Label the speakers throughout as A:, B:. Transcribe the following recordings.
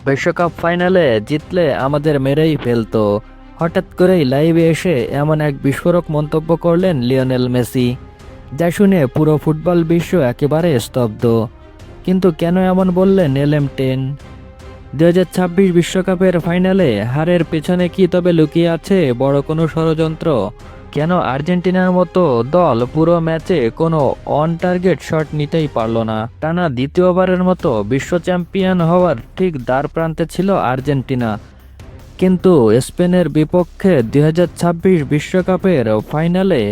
A: বিশ্বকাপ ফাইনালে জিতলে আমাদের মেরেই ফেলতো। হঠাৎ করেই লাইভে এসে এমন এক বিস্ফোরক মন্তব্য করলেন লিওনেল মেসি, যা শুনে পুরো ফুটবল বিশ্ব একেবারে স্তব্ধ। কিন্তু কেন এমন বললেন LM10? 2026 বিশ্বকাপের ফাইনালে হারের পেছনে কি তবে লুকিয়ে আছে বড় কোনো ষড়যন্ত্র? কেন আর্জেন্টিনার মতো দল পুরো ম্যাচে কোনো অন টার্গেট শট নিতেই পারল না? টানা দ্বিতীয়বারের মতো বিশ্ব চ্যাম্পিয়ন হওয়ার ঠিক দ্বার প্রান্তে ছিল আর্জেন্টিনা, কিন্তু স্পেনের বিপক্ষে 2026 বিশ্বকাপের ফাইনালে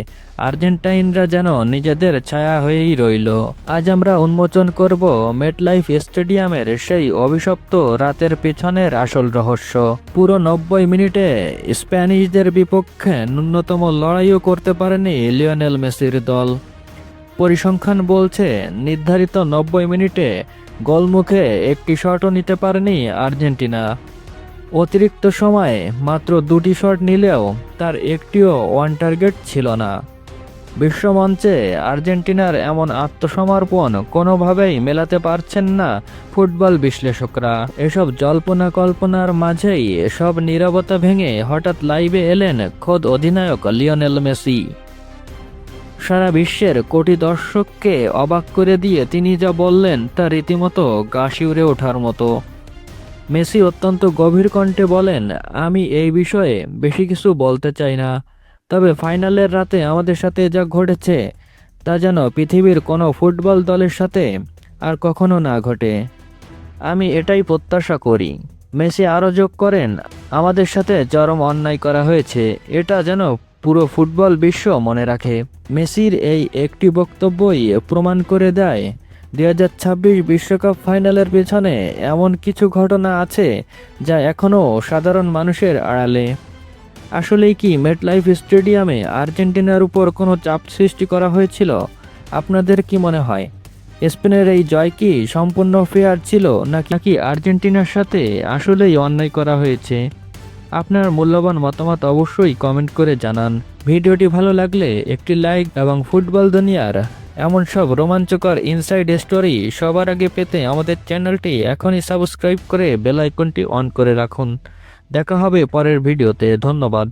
A: আর্জেন্টাইনরা যেন নিজেদের ছায়া হয়েই রইল। আজ আমরা উন্মোচন করব মেটলাইফ স্টেডিয়ামের সেই অভিশপ্ত রাতের পেছনের আসল রহস্য। পুরো 90 মিনিটে স্প্যানিশদের বিপক্ষে ন্যূনতম লড়াইও করতে পারেনি লিওনেল মেসির দল। পরিসংখ্যান বলছে নির্ধারিত 90 মিনিটে গোলমুখে একটি শটও নিতে পারেনি আর্জেন্টিনা। অতিরিক্ত সময়ে মাত্র 2টি শট নিলেও তার একটিও ওয়ান টার্গেট ছিল না। বিশ্বমঞ্চে আর্জেন্টিনার এমন আত্মসমর্পণ কোনোভাবেই মেলাতে পারছেন না ফুটবল বিশ্লেষকরা। এসব জল্পনা কল্পনার মাঝেই সব নীরবতা ভেঙে হঠাৎ লাইভে এলেন খোদ অধিনায়ক লিওনেল মেসি। সারা বিশ্বের কোটি দর্শককে অবাক করে দিয়ে তিনি যা বললেন তা রীতিমতো গা শিউরে ওঠার মতো। মেসি অত্যন্ত গভীর কণ্ঠে বলেন, আমি এই বিষয়ে বেশি কিছু বলতে চাই না, তবে ফাইনালের রাতে আমাদের সাথে যা ঘটেছে তা যেন পৃথিবীর কোনো ফুটবল দলের সাথে আর কখনো না ঘটে। আমি এটাই প্রত্যাশা করি। মেসি আরও যোগ করেন, আমাদের সাথে চরম অন্যায় করা হয়েছে, এটা যেন পুরো ফুটবল বিশ্ব মনে রাখে। মেসির এই একটি বক্তব্যই প্রমাণ করে দেয় 2026 বিশ্বকাপ ফাইনালের পেছনে এমন কিছু ঘটনা আছে যা এখনও সাধারণ মানুষের আড়ালে। আসলেই কি মেটলাইফ স্টেডিয়ামে আর্জেন্টিনার উপর কোনো চাপ সৃষ্টি করা হয়েছিল? আপনাদের কি মনে হয়, স্পেনের এই জয় কি সম্পূর্ণ ফেয়ার ছিল, নাকি আর্জেন্টিনার সাথে আসলেই অন্যায় করা হয়েছে? আপনার মূল্যবান মতামত অবশ্যই কমেন্ট করে জানান। ভিডিওটি ভালো লাগলে একটি লাইক এবং ফুটবল দুনিয়ার এমন সব রোমাঞ্চকর ইনসাইড স্টোরি সবার আগে পেতে আমাদের চ্যানেলটি এখনই সাবস্ক্রাইব করে বেল আইকনটি অন করে রাখুন। দেখা হবে পরের ভিডিওতে। ধন্যবাদ।